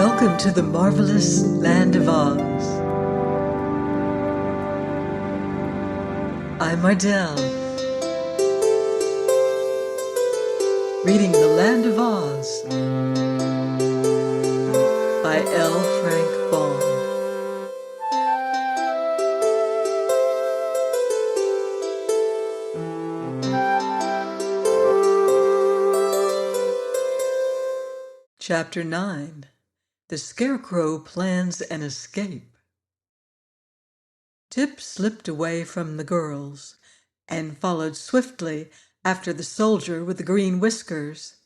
Welcome to the marvelous land of Oz. I'm Ardell, reading The Land of Oz by L. Frank Baum. Chapter 9. The Scarecrow Plans an Escape. Tip slipped away from the girls and followed swiftly after the soldier with the green whiskers.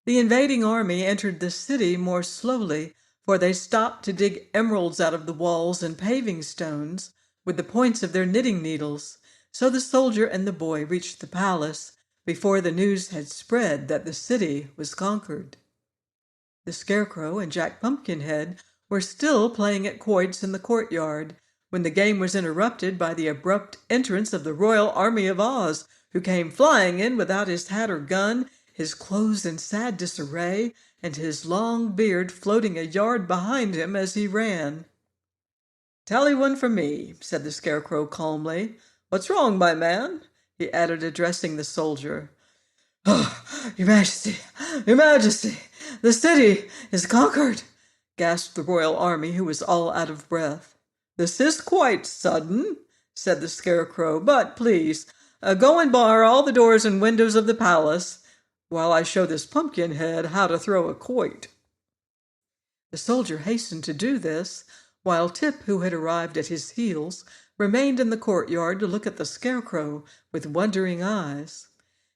The invading army entered the city more slowly, for they stopped to dig emeralds out of the walls and paving stones with the points of their knitting needles. So the soldier and the boy reached the palace before the news had spread that the city was conquered. The Scarecrow and Jack Pumpkinhead were still playing at quoits in the courtyard when the game was interrupted by the abrupt entrance of the Royal Army of Oz, who came flying in without his hat or gun, his clothes in sad disarray, and his long beard floating a yard behind him as he ran. "Tally one for me," said the Scarecrow calmly. "What's wrong, my man?" he added, addressing the soldier. "Oh, Your Majesty, Your Majesty, the city is conquered," gasped the royal army, who was all out of breath. "This is quite sudden," said the Scarecrow, "but please, go and bar all the doors and windows of the palace while I show this Pumpkinhead how to throw a quoit." The soldier hastened to do this, while Tip, who had arrived at his heels, remained in the courtyard to look at the Scarecrow with wondering eyes.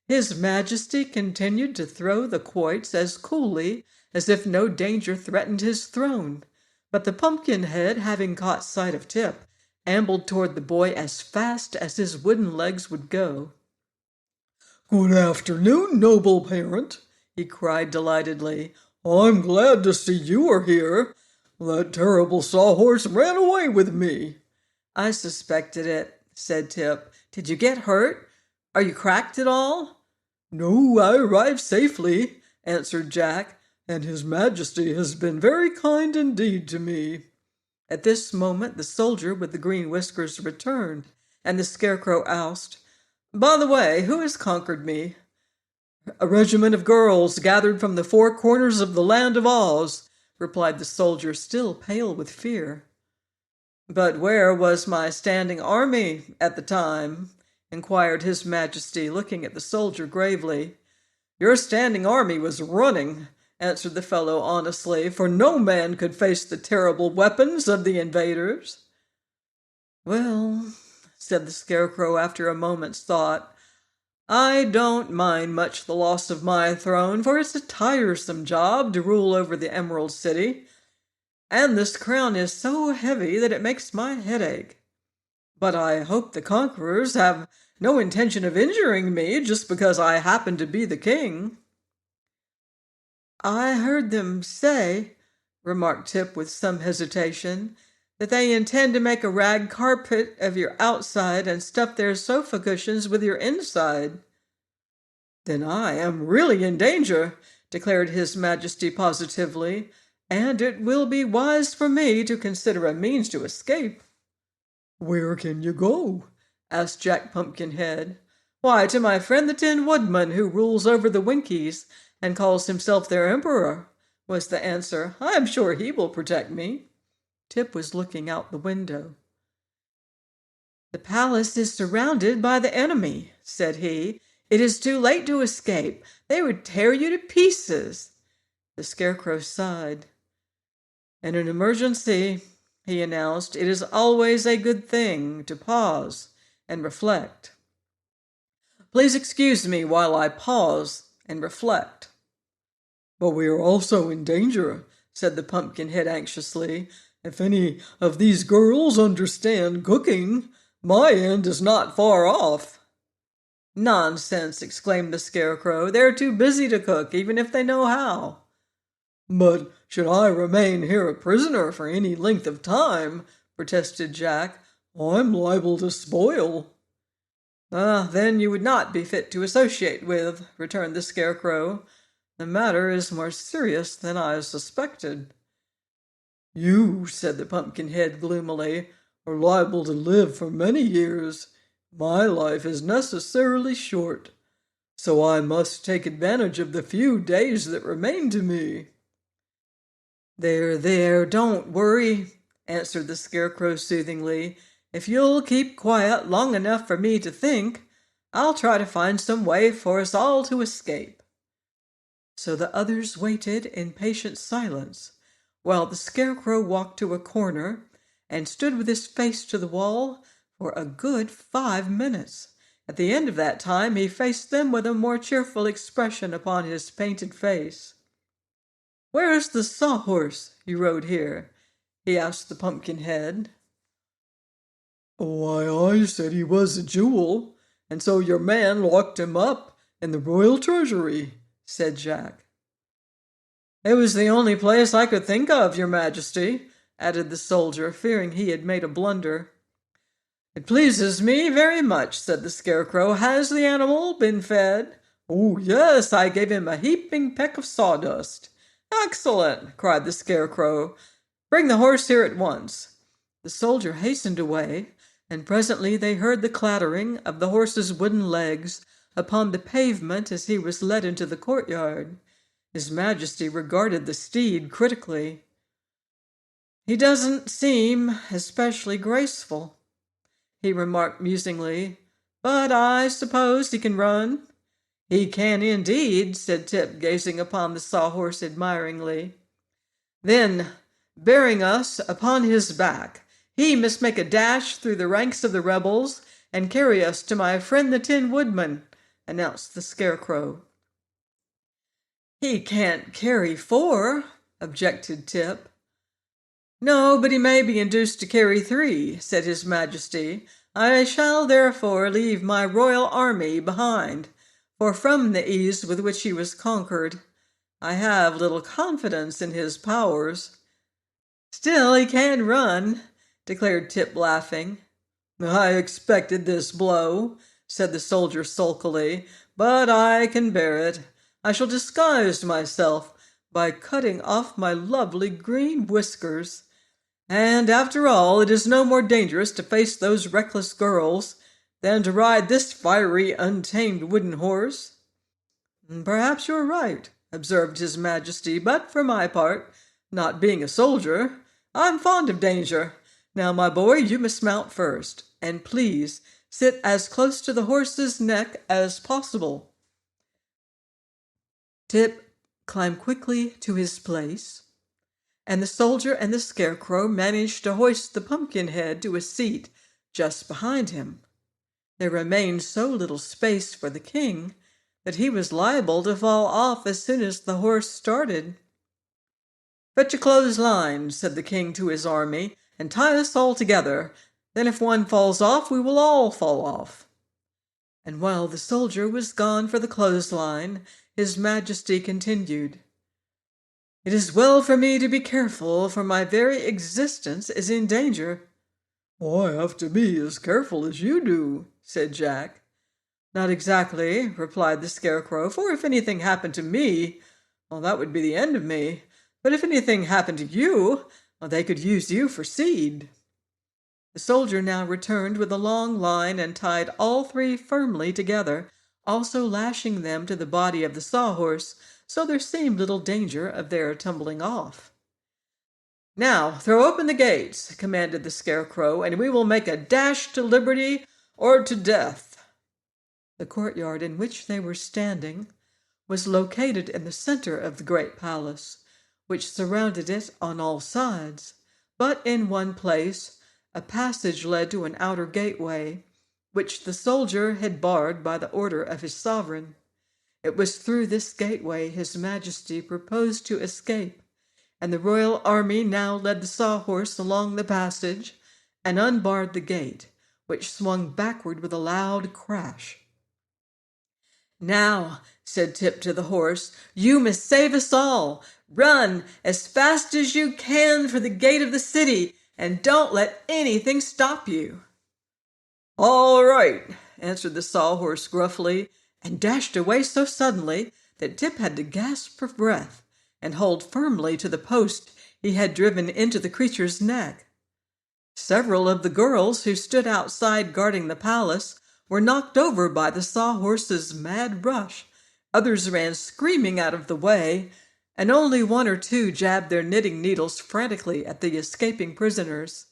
His Majesty continued to throw the quoits as coolly as if no danger threatened his throne, but the Pumpkinhead, having caught sight of Tip, ambled toward the boy as fast as his wooden legs would go. "Good afternoon, noble parent," he cried delightedly. "I'm glad to see you are here. That terrible sawhorse ran away with me." "I suspected it," said Tip. "Did you get hurt? Are you cracked at all?" "No, I arrived safely," answered Jack, "and His Majesty has been very kind indeed to me." At this moment the soldier with the green whiskers returned, and the Scarecrow asked, "By the way, who has conquered me?" "A regiment of girls gathered from the four corners of the land of Oz," replied the soldier, still pale with fear. "But where was my standing army at the time?" inquired His Majesty, looking at the soldier gravely. "Your standing army was running," answered the fellow honestly, "for no man could face the terrible weapons of the invaders." "Well," said the Scarecrow after a moment's thought, "I don't mind much the loss of my throne, for it's a tiresome job to rule over the Emerald City, and this crown is so heavy that it makes my head ache. But I hope the conquerors have no intention of injuring me just because I happen to be the king." "I heard them say," remarked Tip with some hesitation, "that they intend to make a rag carpet of your outside and stuff their sofa cushions with your inside." "Then I am really in danger," declared His Majesty positively, "and it will be wise for me to consider a means to escape." "Where can you go?" asked Jack Pumpkinhead. "Why, to my friend the Tin Woodman, who rules over the Winkies and calls himself their emperor," was the answer. "I am sure he will protect me." Tip was looking out the window. "The palace is surrounded by the enemy," said he. "It is too late to escape. They would tear you to pieces." The Scarecrow sighed. "In an emergency," he announced, "it is always a good thing to pause and reflect. Please excuse me while I pause and reflect." "But we are also in danger," said the Pumpkinhead anxiously. "If any of these girls understand cooking, my end is not far off." "Nonsense!" exclaimed the Scarecrow. "They're too busy to cook, even if they know how." "But should I remain here a prisoner for any length of time," protested Jack, "I'm liable to spoil." "Then you would not be fit to associate with," returned the Scarecrow. "The matter is more serious than I suspected." You, said the Pumpkinhead gloomily, are liable to live for many years. My life is necessarily short, so I must take advantage of the few days that remain to me. There, don't worry, answered the Scarecrow soothingly. If you'll keep quiet long enough for me to think, I'll try to find some way for us all to escape. So the others waited in patient silence, while the Scarecrow walked to a corner and stood with his face to the wall for a good 5 minutes. At the end of that time, he faced them with a more cheerful expression upon his painted face. "Where is the sawhorse you rode here?" he asked the Pumpkinhead. "Why, I said he was a jewel, and so your man locked him up in the royal treasury," said Jack. "It was the only place I could think of, your Majesty," added the soldier, fearing he had made a blunder. "It pleases me very much," said the Scarecrow. "Has the animal been fed?" "Oh, yes, I gave him a heaping peck of sawdust." "Excellent!" cried the Scarecrow. "Bring the horse here at once." The soldier hastened away, and presently they heard the clattering of the horse's wooden legs upon the pavement as he was led into the courtyard. His Majesty regarded the steed critically. "He doesn't seem especially graceful," he remarked musingly, "but I suppose he can run." "He can indeed," said Tip, gazing upon the sawhorse admiringly. "Then, bearing us upon his back, he must make a dash through the ranks of the rebels and carry us to my friend the Tin Woodman," announced the Scarecrow. "He can't carry 4," objected Tip. "No, but he may be induced to carry 3," said His Majesty. "I shall therefore leave my royal army behind, for from the ease with which he was conquered, I have little confidence in his powers." "Still, he can run," declared Tip, laughing. "I expected this blow," said the soldier sulkily, "but I can bear it. I shall disguise myself by cutting off my lovely green whiskers. And after all, it is no more dangerous to face those reckless girls than to ride this fiery, untamed wooden horse." "Perhaps you're right," observed His Majesty, "but for my part, not being a soldier, I'm fond of danger. Now, my boy, you must mount first, and please sit as close to the horse's neck as possible." Tip climbed quickly to his place, and the soldier and the Scarecrow managed to hoist the Pumpkinhead to a seat just behind him. There remained so little space for the king that he was liable to fall off as soon as the horse started. "Fetch a clothesline," said the king to his army, "and tie us all together. Then if one falls off, we will all fall off." And while the soldier was gone for the clothesline, His Majesty continued, "It is well for me to be careful, for my very existence is in danger." "I have to be as careful as you do," said Jack. "Not exactly," replied the Scarecrow, "for if anything happened to me, well, that would be the end of me. But if anything happened to you, well, they could use you for seed." The soldier now returned with a long line and tied all 3 firmly together, also lashing them to the body of the sawhorse, so there seemed little danger of their tumbling off. "Now throw open the gates," commanded the Scarecrow, "and we will make a dash to liberty or to death." The courtyard in which they were standing was located in the center of the great palace, which surrounded it on all sides. But in one place a passage led to an outer gateway, which the soldier had barred by the order of his sovereign. It was through this gateway His Majesty proposed to escape, and the royal army now led the sawhorse along the passage and unbarred the gate, which swung backward with a loud crash. "Now," said Tip to the horse, "you must save us all. Run as fast as you can for the gate of the city, and don't let anything stop you." "All right," answered the sawhorse gruffly, and dashed away so suddenly that Tip had to gasp for breath and hold firmly to the post he had driven into the creature's neck. Several of the girls who stood outside guarding the palace were knocked over by the sawhorse's mad rush. Others ran screaming out of the way, and only one or two jabbed their knitting needles frantically at the escaping prisoners.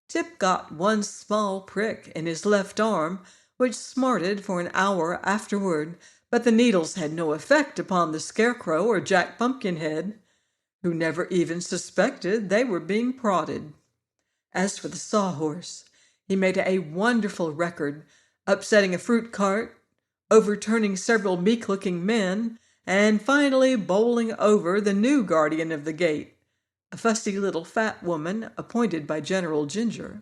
Tip got one small prick in his left arm, which smarted for an hour afterward, but the needles had no effect upon the Scarecrow or Jack Pumpkinhead, who never even suspected they were being prodded. As for the sawhorse, he made a wonderful record, upsetting a fruit cart, overturning several meek-looking men, and finally bowling over the new guardian of the gate, a fussy little fat woman appointed by General Jinjur.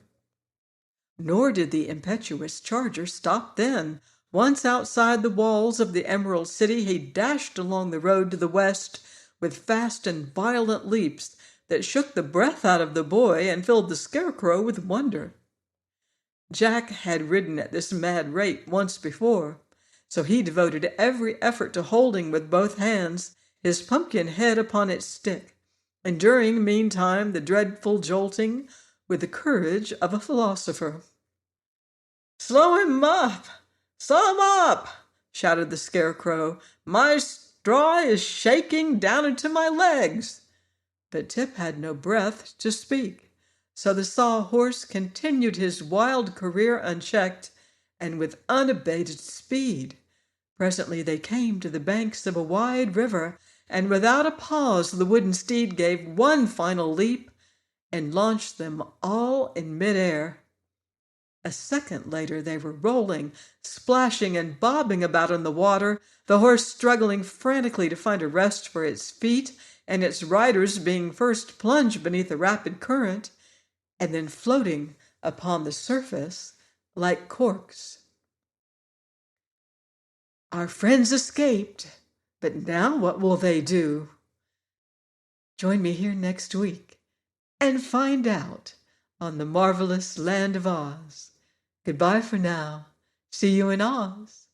Nor did the impetuous charger stop then. Once outside the walls of the Emerald City, he dashed along the road to the west with fast and violent leaps that shook the breath out of the boy and filled the Scarecrow with wonder. Jack had ridden at this mad rate once before, so he devoted every effort to holding with both hands his pumpkin head upon its stick, enduring meantime the dreadful jolting with the courage of a philosopher. "Slow him up! Slow him up!" shouted the Scarecrow. "My straw is shaking down into my legs." But Tip had no breath to speak, so the sawhorse continued his wild career unchecked and with unabated speed. Presently they came to the banks of a wide river, and without a pause the wooden steed gave one final leap and launched them all in midair. A second later they were rolling, splashing, and bobbing about in the water, the horse struggling frantically to find a rest for its feet, and its riders being first plunged beneath a rapid current, and then floating upon the surface like corks. Our friends escaped, but now what will they do? Join me here next week and find out on the marvelous land of Oz. Goodbye for now. See you in Oz.